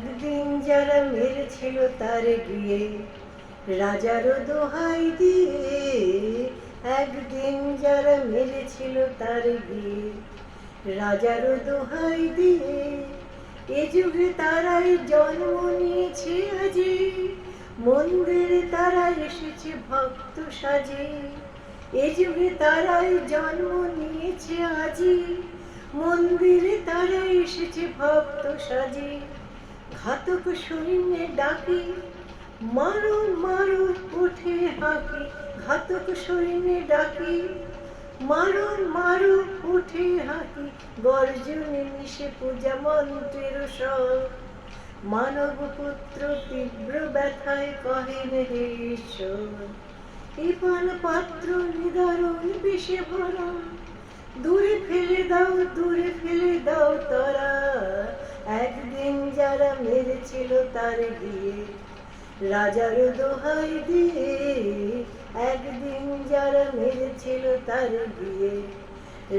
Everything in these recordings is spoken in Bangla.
একদিন যারা মেরেছিল তার গিয়ে রাজারও দোহাই দিয়ে, একদিন যারা মেরেছিল তার গিয়ে রাজারও দোহাই দিয়ে, এ যুগে তারাই জন্ম নিয়েছে আজি, মন্দিরে তারা এসেছে ভক্ত সাজে। এ যুগে তারাই জন্ম নিয়েছে আজি, মন্দিরে তারা এসেছে ভক্ত সাজে। ঘাতক সৈন্যে ডাকে মারো মারো ওঠে হাঁকি, ঘাতক সৈন্যে ডাকে মারো মারো ওঠে হাঁকি, গর্জনে মিশে পূজা মন্ত্রের স্বর। মানব পুত্র তীব্র ব্যথায় কহেন হে ঈশ্বর, এ পান পাত্র নিদারুণ বিষে ভরা, দূরে ফেলে দাও দূরে ফেলে দাও তারা। একদিন যারা মেরেছিল তার গিয়ে রাজার দোহাই দিয়ে, একদিন যারা মেরেছিল তার গিয়ে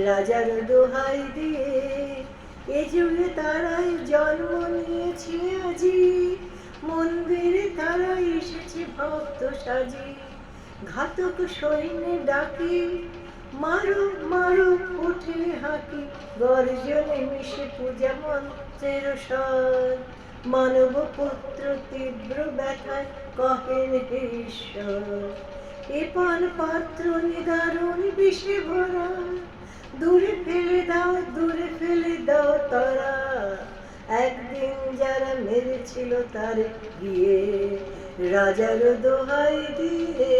রাজার দোহাই দিয়ে, এ যুগে তারাই জন্ম নিয়েছে আজি, মন্দিরে তারা এসেছে ভক্ত সাজি। ঘাতক সৈন্যে ডাকে মারো মারো ওঠে হাঁকি, গর্জনে মিশে পূজা মন্ত্রের স্বর। মানব পুত্র তীব্র ব্যথায় কহেন হে ঈশ্বর, এ পান পাত্র নিদারুণ বিষে ভরা, দূরে ফেলে দাও দূরে ফেলে দাও তারা। একদিন যারা মেরেছিল তার গিয়ে রাজার দোহাই দিয়ে।